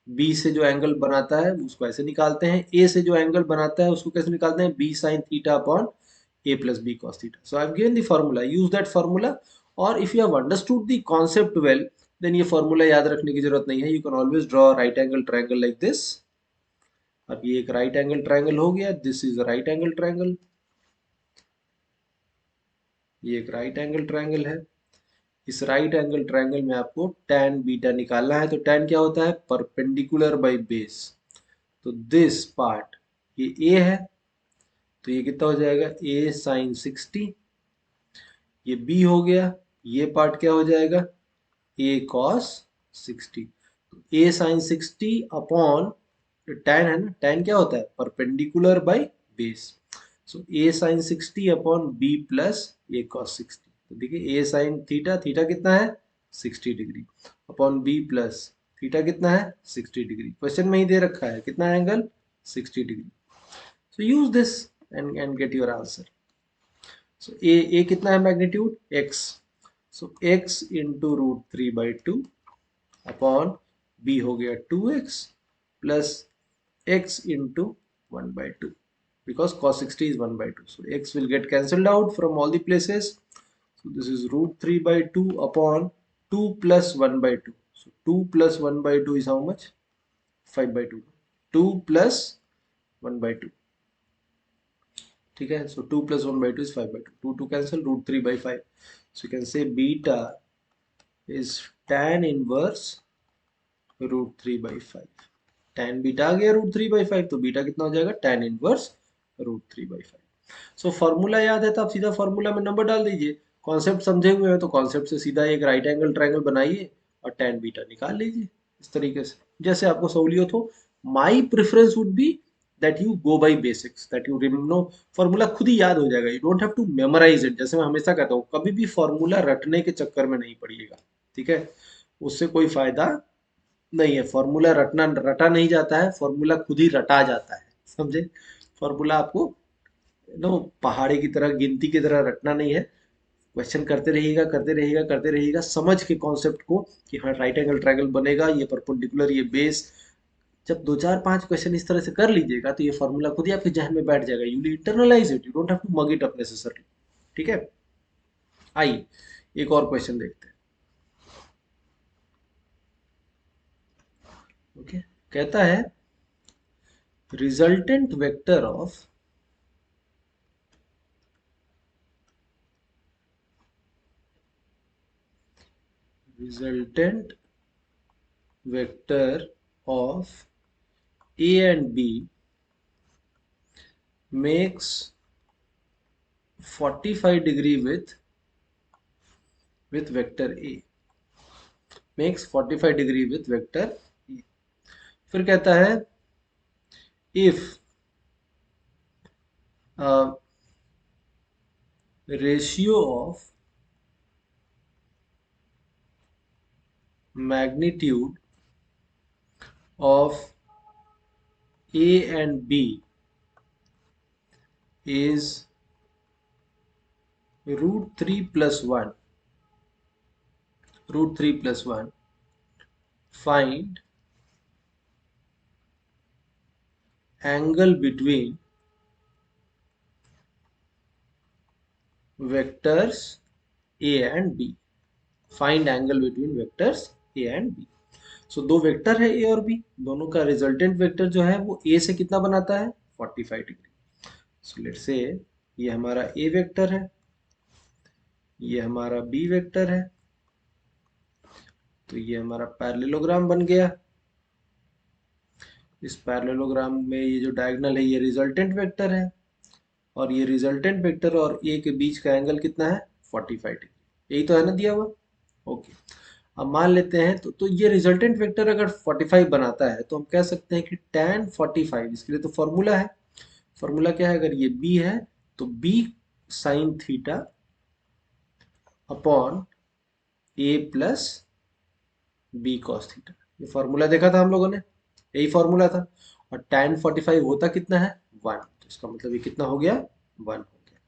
B से जो एंगल बनाता है उसको ऐसे निकालते हैं, ए से जो एंगल बनाता है उसको कैसे निकालते हैं, B sine theta upon a plus b cos theta. So I've given the formula, use that formula, और if you have understood the concept well, then ये formula याद रखने की जरूरत नहीं है, you can always draw a right angle triangle like this। अब ये एक right angle triangle हो गया, this is a right angle triangle, ये एक right angle triangle है। इस right angle triangle में आपको tan बीटा निकालना है, तो tan क्या होता है, perpendicular by base। तो this part ये a है, तो ये कितना हो जाएगा a sin 60, ये b हो गया, ये पार्ट क्या हो जाएगा a cos 60। तो a sin 60 अपॉन tan है ना, tan क्या होता है perpendicular by base. So a sin 60 upon b plus a cos 60। तो देखिए a sin थीटा, थीटा कितना है 60 degree, upon b plus theta कितना है 60 डिग्री, क्वेश्चन में ही दे रखा है कितना angle 60 degree. So use this and get your answer. So a कितना है मैग्नीट्यूड x, सो x इंटू √3/2 अपॉन b हो गया 2x plus x into 1/2, because cos 60 is 1/2, so x will get cancelled out from all the places, so this is √3/2 upon 2 plus 1/2, so 2 plus 1/2 is how much, 5/2, 2 plus 1/2, ठीक है। so 2 plus 1/2 is 5/2, 2 to cancel, √3/5, so you can say beta is tan inverse √3/5। tan beta आ गया √3/5, तो beta कितना हो जाएगा tan inverse √3/5। So formula याद है तो आप सीधा फॉर्मूला में नंबर डाल दीजिए, कॉन्सेप्ट समझे हुए हैं तो कॉन्सेप्ट से सीधा एक राइट एंगल ट्रायंगल बनाइए और tan बीटा निकाल लीजिए इस तरीके से, जैसे आपको सहूलियत हो। My preference would be that you go by basics, that you know, formula खुद ही याद हो जाएगा, you don't have to memorise it. जैसे मैं हमेशा कहता हूँ कभी भी फॉर्मूला रटने के चक्कर में नहीं पड़िएगा, ठीक है, उससे कोई फायदा नहीं है। फॉर्मूला रटना रटा नहीं जाता है, फॉर्मूला खुद ही रटा जाता है, समझे। फॉर्मूला आपको नो पहाड़ी की तरह गिनती की तरह रटना नहीं है, क्वेश्चन करते रहिएगा करते रहिएगा करते रहिएगा, समझ के कॉन्सेप्ट को कि हाँ राइट एंगल ट्रायंगल बनेगा, ये परपेंडिकुलर, ये बेस। जब 2 4 5 क्वेश्चन इस तरह से कर लीजिएगा तो ये फॉर्मूला खुद ही आपके जहन में बैठ जाएगा, you will internalise it, you don't have to mug it up necessarily, ठीक है। आइए एक और क्वेश्चन देखते हैं। ओके, कहता है resultant vector of resultant vector of A and B makes 45 degree with vector A, makes 45 degree with vector A। फिर कहता है if ratio of magnitude of A and B is √3 + 1, √3 + 1, find angle between vectors A and B, find angle between vectors A and B. So दो vector है ए और B, दोनों का resultant vector जो है वो ए से कितना बनाता है 45 डिग्री। सो लेट्स से ये हमारा ए वेक्टर है, ये हमारा बी वेक्टर है, तो ये हमारा पैरेललोग्राम बन गया। इस पैरेललोग्राम में ये जो डायगोनल है ये रिजल्टेंट वेक्टर है, और ये रिजल्टेंट वेक्टर और ए के बीच का एंगल कितना है 45 डिग्री, यही तो है ना दिया हुआ। ओके, अब मान लेते हैं तो ये रिजल्टेंट वेक्टर अगर 45 बनाता है तो हम कह सकते हैं कि tan 45, इसके लिए तो फॉर्मूला है। फॉर्मूला क्या है, अगर ये b है तो b sine theta upon a plus B cos theta, ये फॉर्मूला देखा था हम लोगों ने, यही फॉर्मूला था। और tan 45 होता कितना है 1, तो इसका मतलब ये कितना हो गया 1 हो गया।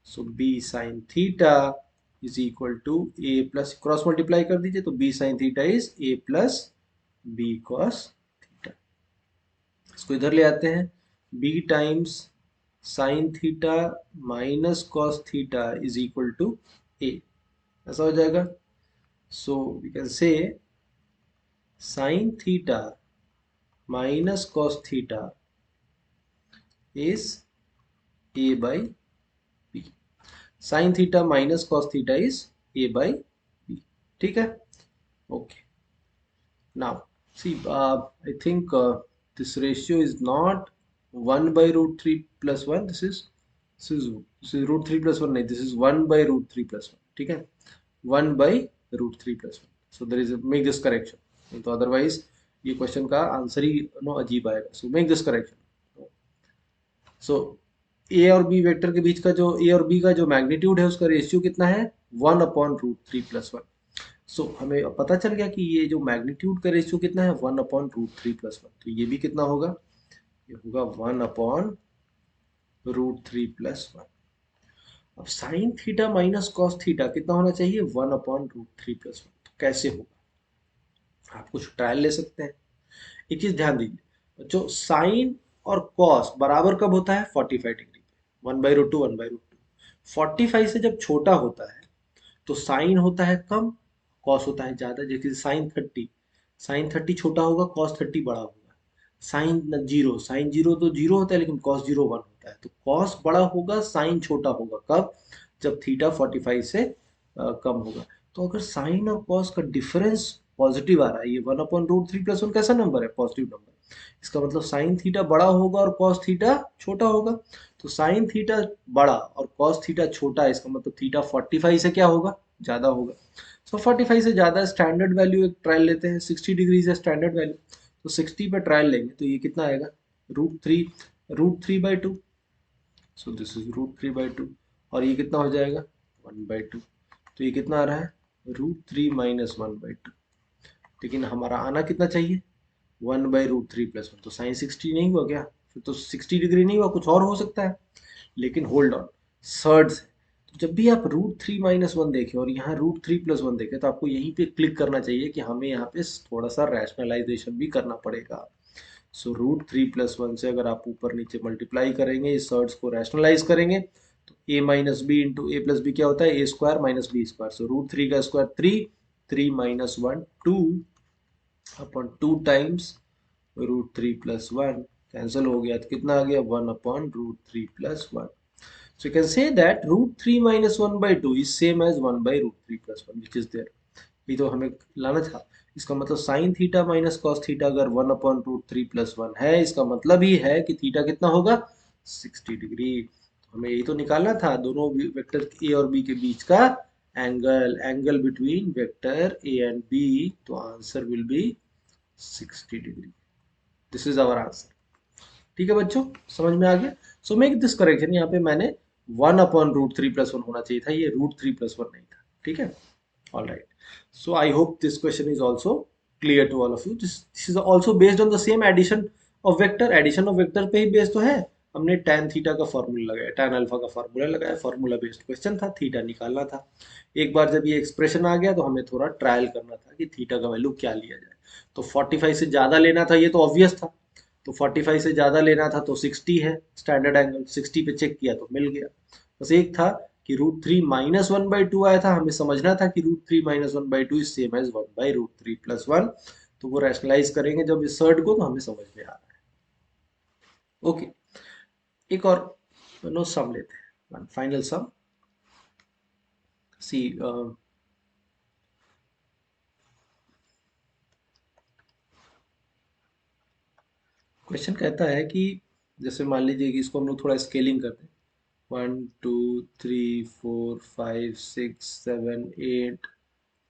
So b sine theta is equal to a plus, cross multiply कर दीजिए, तो b sine theta is a plus B cos theta. इसको इधर ले आते हैं, b times sine theta minus cos theta is equal to a, ऐसा हो जाएगा। So we can say sine theta minus cos theta is a by b, sine theta minus cos theta is a by b, ठीक है। Okay, now see, I think this ratio is not 1 by root 3 plus 1, this is root 3 plus 1 नहीं, this is 1 by root 3 plus 1, ठीक है, 1 by root 3 plus 1, so there is a, make this correction, नहीं तो otherwise ये question का answer ही no अजीब आएगा। so make this correction। so ए और बी वेक्टर के बीच का जो ए और बी का जो मैग्नीट्यूड है उसका रेशियो कितना है 1 अपॉन रूट 3 प्लस 1। सो हमें अब पता चल गया कि ये जो मैग्नीट्यूड का रेशियो कितना है 1 अपॉन रूट 3 प्लस 1, तो ये भी कितना होगा, ये होगा 1 अपॉन रूट 3 प्लस 1। अब sign theta minus cos theta कितना होना चाहिए 1 अपॉन रूट 3 प्लस 1, तो कैसे होगा, आप कुछ ट्रायल ले सकते हैं। एक चीज ध्यान दीजिए, जो साइन और कॉस बराबर कब होता है 45 डिग्री पे, 1 बाई रूट 2 1 बाई रूट 2। 45 से जब छोटा होता है तो साइन होता है कम, कॉस होता है ज्यादा, जैसे साइन 30 छोटा होगा, कॉस 30 बड़ा होगा। साइन जीरो तो जीरो होता है, लेकिन कॉस जीरो 1 होता है, तो कॉस बड़ा होगा, साइन छोटा होगा, कब, जब थीटा 45 से कम होगा। तो अगर साइन और कॉस का डिफरेंस पॉजिटिव आ रहा है, ये 1 अपॉन रूट 3 प्लस 1 कैसा नंबर है, पॉजिटिव नंबर, इसका मतलब साइन थीटा बड़ा होगा और कॉस थीटा छोटा होगा। तो साइन थीटा बड़ा और कॉस थीटा छोटा, इसका मतलब थीटा 45 से क्या होगा, ज्यादा होगा। सो 45 से ज्यादा स्टैंडर्ड वैल्यू एक ट्रायल लेते हैं, 60 डिग्री से स्टैंडर्ड वैल्यू, तो 60 पे ट्रायल लेंगे तो ये कितना आएगा root three by two. So this is root 3/2, और ये कितना हो जाएगा 1/2, तो ये कितना आ रहा है रूट 3 - 1/2। लेकिन हमारा आना कितना चाहिए 1/√3 प्लस 1, तो साइन 60 नहीं हुआ क्या, फिर तो 60 डिग्री नहीं हुआ, कुछ और हो सकता है। लेकिन होल्ड ऑन, सर्ड्स है, तो जब भी आप रूट 3 - 1 देखें और यहाँ रूट 3 + 1 देखें, तो आपको यहीं पे क्लिक करना चाहिए कि हमें यहाँ पे थोड़ा सा रैशनलाइजेशन भी करना पड़ेगा। सो रूट 3 + 1 से अगर आप ऊपर नीचे मल्टीप्लाई करेंगे, इस सर्ड्स को रैशनलाइज करेंगे, तो a minus B into A plus B क्या होता है a² - b², सो रूट 3 का square 3, 3 - 1 2 upon 2 times root 3 + 1, cancel हो गया, तो कितना आ गया 1 upon root 3 + 1। So you can say that root 3 - 1/2 is same as 1/√3 + 1, which is there। ये तो हमें लाना था। इसका मतलब sign theta minus cos theta अगर 1 अपॉन रूट 3 + 1 है, इसका मतलब ही है कि थीटा कितना होगा 60 डिग्री। तो हमें यही तो निकालना था, दोनों वेक्टर ए और बी के बीच का angle between vector A and B, तो answer will be 60 degree. This is our answer. ठीक है बच्चों, समझ में आ गया। सो मेक दिस करेक्शन, यहाँ पे मैंने 1 अपॉन रूट 3 + 1 होना चाहिए था, ये रूट 3 + 1 नहीं था, ठीक है। All right, so I hope this question is also clear to all of you. This is also based on the same addition of vector, addition of vector पे ही बेस्ड तो है। हमने tan थीटा का फॉर्मूला लगाया, tan alpha का formula लगाया, formula based question था, थीटा निकालना था। एक बार जब ये एक्सप्रेशन आ गया तो हमें थोड़ा ट्रायल करना था कि थीटा का वैल्यू क्या लिया जाए। तो 45 से ज्यादा लेना था, ये तो ऑब्वियस था, तो 45 से ज्यादा लेना था तो 60 है स्टैंडर्ड एंगल, 60 पे चेक किया तो मिल गया। बस एक था कि √3 - 1/2 आया था, हमें समझना था कि √3 - 1/2 इज सेम एज 1/√3 + 1। तो वो रैशनलाइज करेंगे जब इस सर्ड को, तो हमें समझ में आ रहा है। ओके, एक और नो सम लेते हैं, फाइनल सम। सी क्वेश्चन कहता है कि जैसे मान लीजिए कि इसको हम लोग थोड़ा स्केलिंग करते हैं, 1 2 3 4 5 6 7 8,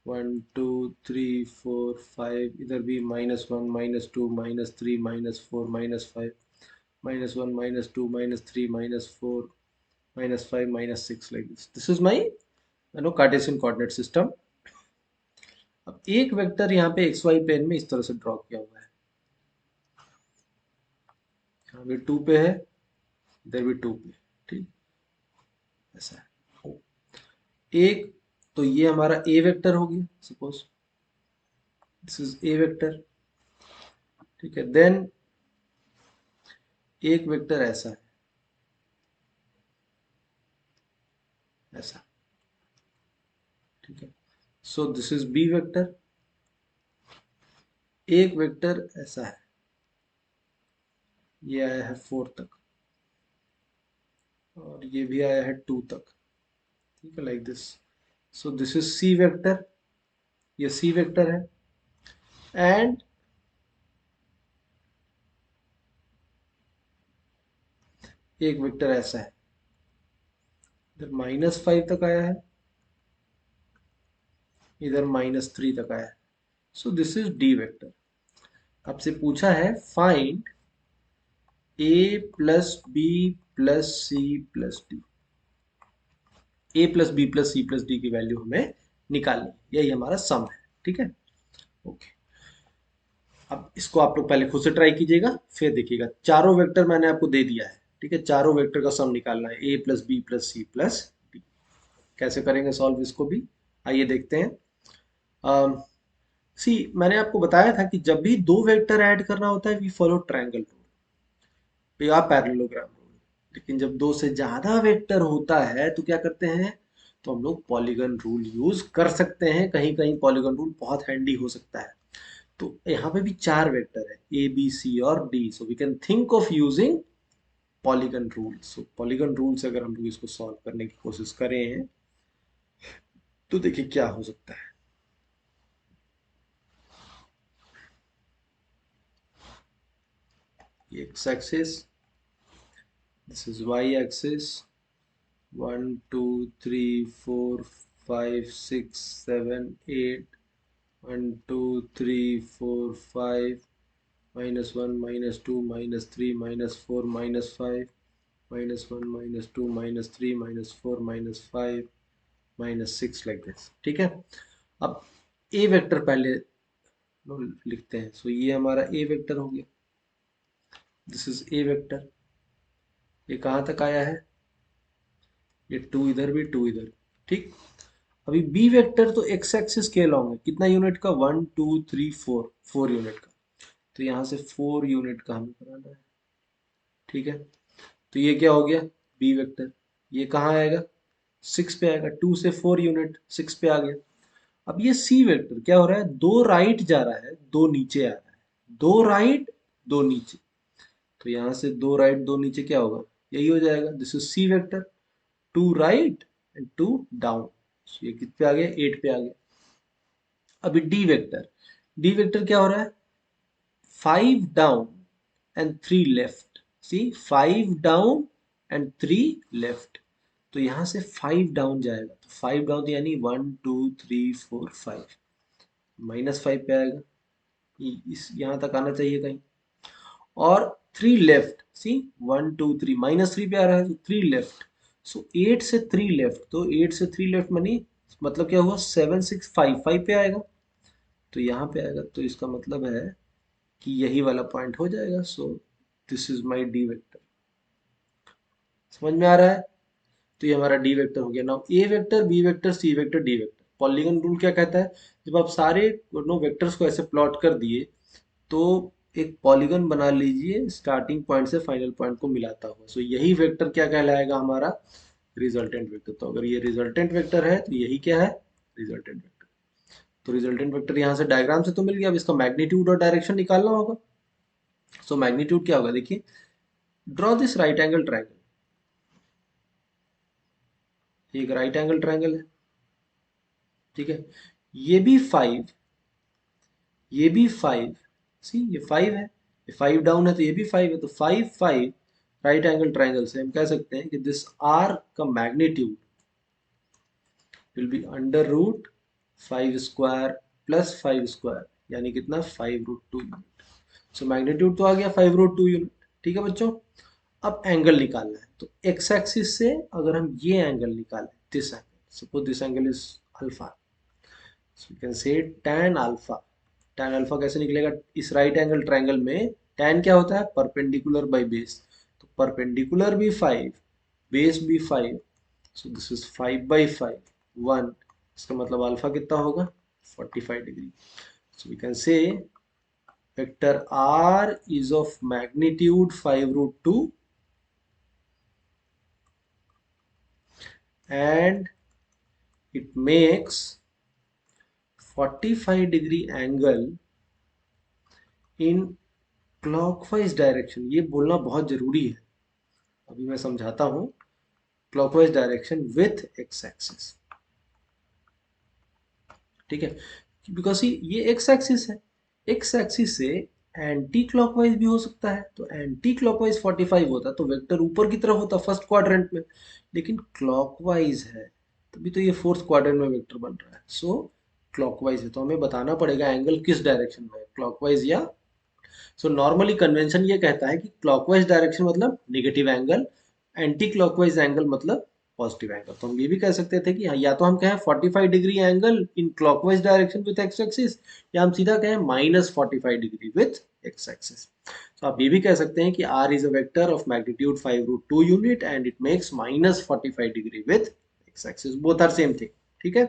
1 2 3 4 5, इधर भी -1 -2 -3 -4 -5, -1 -2 -3 -4 -5 -6, like this is my Cartesian coordinate system. अब एक वेक्टर यहाँ पे एक्स वाई प्लेन में इस तरह से ड्रॉ किया हुआ है, यहाँ भी 2 पे है, इधर भी 2 पे, ठीक, ऐसा है। एक, तो ये हमारा ए वेक्टर हो गया, suppose this is A vector, ठीक है। देन एक वेक्टर ऐसा है, ऐसा, ठीक है। So this is B vector. एक वेक्टर ऐसा है, ये आया है 4 तक, और ये भी आया है 2 तक, ठीक है, like this. So this is C vector, ये सी वेक्टर है। एंड एक वेक्टर ऐसा है, इधर -5 तक आया है, इधर -3 तक आया है। So this is D vector. आपसे पूछा है find A plus B plus C plus D, A plus B plus C plus D की वैल्यू हमें निकालनी, यही हमारा सम है, ठीक है। ओके, अब इसको आप लोग पहले खुद से ट्राई कीजिएगा, फिर देखिएगा। चारों वेक्टर मैंने आपको दे दिया है, ठीक है, चारों वेक्टर का सम निकालना है, A plus B plus C plus D. कैसे करेंगे सॉल्व इसको भी, आइए देखते हैं। सी, मैंने आपको बताया था कि जब भी दो वेक्टर ऐड करना होता है, वी फॉलो ट्रायंगल रूल या पैरेललोग्राम रूल। लेकिन जब दो से ज्यादा वेक्टर होता है तो क्या करते हैं, तो हम लोग पॉलीगन रूल यूज कर सकते हैं, कहीं कहीं पॉलीगन रूल बहुत हैंडी हो सकता है। तो यहाँ पे भी चार वेक्टर है, ए बी सी और D, so we can think of using polygon rule. So polygon rule से अगर हम लोग इसको सॉल्व करने की कोशिश करें, तो देखिए क्या हो सकता है। ये X axis, this is Y axis, 1 2 3 4 5 6 7 8, 1 2 3 4 5, -1 -2 -3 -4 -5, -1 -2 -3 -4 -5 -6, like this, ठीक है। अब ए वेक्टर पहले लिखते हैं। सो ये हमारा ए वेक्टर हो गया, दिस इज ए वेक्टर। ये कहाँ तक आया है, ये 2 इधर भी 2 इधर, ठीक। अभी बी वेक्टर तो एक्स एक्सिस के अलॉन्ग है, कितना यूनिट का, 1 2 3 4, 4 यूनिट का। तो यहाँ से 4 यूनिट का हमें बनाना है, ठीक है। तो ये क्या हो गया, बी वेक्टर। ये कहाँ आएगा, 6 पे आएगा, 2 से 4 यूनिट, 6 पे आ गया। अब ये सी वेक्टर क्या हो रहा है, दो राइट जा रहा है, दो नीचे आ रहा है, दो राइट दो नीचे। तो यहाँ से दो राइट दो नीचे क्या होगा, यही हो जाएगा, this is C vector. 2 right and 2 down. ये कित पे आ गया, 8 पे आ गया। अभी डी वेक्टर, डी वेक्टर क्या हो रहा है, 5 down and 3 left. See, 5 down and 3 left. तो यहाँ से 5 डाउन जाएगा, तो 5 डाउन यानी 1 2 3 4 5, -5 पे आएगा, इस यहाँ तक आना चाहिए कहीं। और 3 लेफ्ट, सी 1 2 3, -3 पे आ रहा है, तो 3 लेफ्ट। सो 8 से 3 लेफ्ट, तो 8 से 3 लेफ्ट मनी मतलब क्या हुआ, 7 6 5, 5 पे आएगा, तो यहाँ पे आएगा। तो इसका मतलब है कि यही वाला पॉइंट हो जाएगा। सो this is my D vector. समझ में आ रहा है, तो ये हमारा डी वेक्टर हो गया। Now A vector, B vector, C vector, D vector. Polygon rule क्या कहता है, जब आप सारे नो वेक्टर्स को ऐसे प्लॉट कर दिए, तो एक पॉलीगन बना लीजिए स्टार्टिंग पॉइंट से फाइनल पॉइंट को मिलाता हुआ। सो यही वेक्टर क्या कहलाएगा हमारा, रिजल्टेंट वेक्टर। तो अगर ये रिजल्टेंट वेक्टर है तो यही क्या है, रिजल्टेंट वेक्टर। तो रिजल्टेंट वेक्टर यहाँ से डायग्राम से तो मिल गया, अब इसका मैग्नीट्यूड और डायरेक्शन निकालना होगा। सो मैग्नीट्यूड क्या होगा, देखिए draw this right angle triangle, एक राइट एंगल ट्राइंगल है, ठीक है, ये भी 5, ये भी 5, सी ये 5 है, ये 5 डाउन है तो ये भी 5 है, तो 5 5 राइट एंगल ट्राइंगल से हम कह सकते हैं कि दिस आर का magnitude will be under root 5 square plus 5 square, यानी कितना 5√2 यूनिट। सो मैग्नीट्यूड तो आ गया 5√2 यूनिट, ठीक है बच्चों। अब एंगल निकालना है, तो एक्स एक्सिस से अगर हम ये एंगल निकालें, this angle, suppose this angle is alpha, so you can say tan alpha. tan alpha कैसे निकलेगा, इस राइट एंगल ट्रायंगल में tan क्या होता है, परपेंडिकुलर बाय बेस, तो परपेंडिकुलर भी 5, बेस भी 5, सो दिस इज 5/5 1, इसका मतलब अल्फा कितना होगा 45 degree. So we can say vector r is of magnitude 5√2 and it makes 45 degree angle in clockwise direction। ये बोलना बहुत जरूरी है, अभी मैं समझाता हूं। Clockwise direction with X axis, ठीक है, बिकॉज ये एक्स एक्सिस है, एक्स एक्सिस से एंटी क्लॉकवाइज भी हो सकता है, तो एंटी क्लॉकवाइज 45 होता तो वेक्टर ऊपर की तरफ होता फर्स्ट क्वाड्रेंट में, लेकिन क्लॉकवाइज है तभी तो ये फोर्थ क्वाड्रेंट में वेक्टर बन रहा है। सो क्लॉकवाइज है तो हमें बताना पड़ेगा एंगल किस डायरेक्शन में है, क्लॉकवाइज या। सो नॉर्मली कन्वेंशन ये कहता है कि क्लॉकवाइज डायरेक्शन मतलब negative angle, anti clockwise angle मतलब पॉजिटिव एंगल। तो हम ये भी कह सकते थे कि हाँ, या तो हम कहें 45 degree angle in clockwise direction with X axis, या हम सीधा कहें -45 डिग्री विथ एक्स एक्सिस। तो आप ये भी कह सकते हैं कि r is a vector of magnitude 5√2 unit and it makes -45 degree with X axis, both are same thing, ठीक है।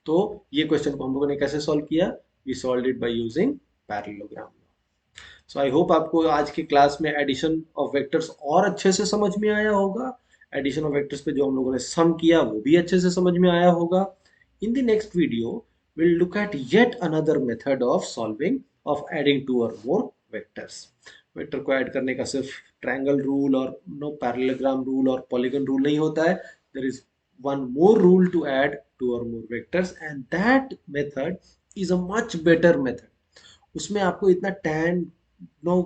तो ये क्वेश्चन को हम लोगों ने कैसे सॉल्व किया, we solve it by using parallelogram. So I hope आपको आज की क्लास में एडिशन ऑफ वेक्टर्स और अच्छे से समझ में आया होगा। एडिशन ऑफ वेक्टर्स पे जो हम लोगों ने सम किया वो भी अच्छे से समझ में आया होगा। इन the next video we'll look at yet another method of solving of adding two or more vectors। Vector को ऐड करने का सिर्फ ट्रायंगल रूल और नो पैरेललोग्राम रूल और पॉलीगन रूल नहीं होता है, there is one more rule to add two or more vectors and that method is a much better method। उसमें आपको इतना no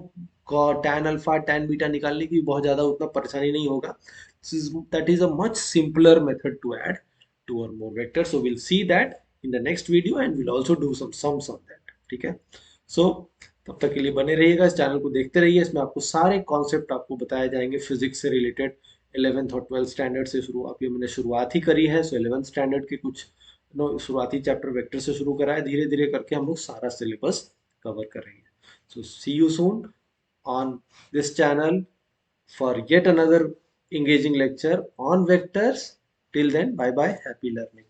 tan alpha tan beta निकालने की बहुत ज्यादा उतना परेशानी नहीं होगा। That is a much simpler method to add two और more vector. So we'll see that in the next video and we'll also do some sums on that, ठीक है। सो तब तक के लिए बने रहिएगा, इस चैनल को देखते रहिए, इसमें आपको सारे कॉन्सेप्ट आपको बताए जाएंगे फिजिक्स से रिलेटेड। 11th और 12th स्टैंडर्ड से शुरू, अभी मैंने शुरुआत ही करी है, सो 11th स्टैंडर्ड के कुछ शुरुआती चैप्टर वेक्टर से शुरू करा है, धीरे धीरे करके हम लोग सारा सिलेबस कवर करेंगे। So see you soon on this channel for yet another engaging lecture on vectors. Till then, bye bye, happy learning.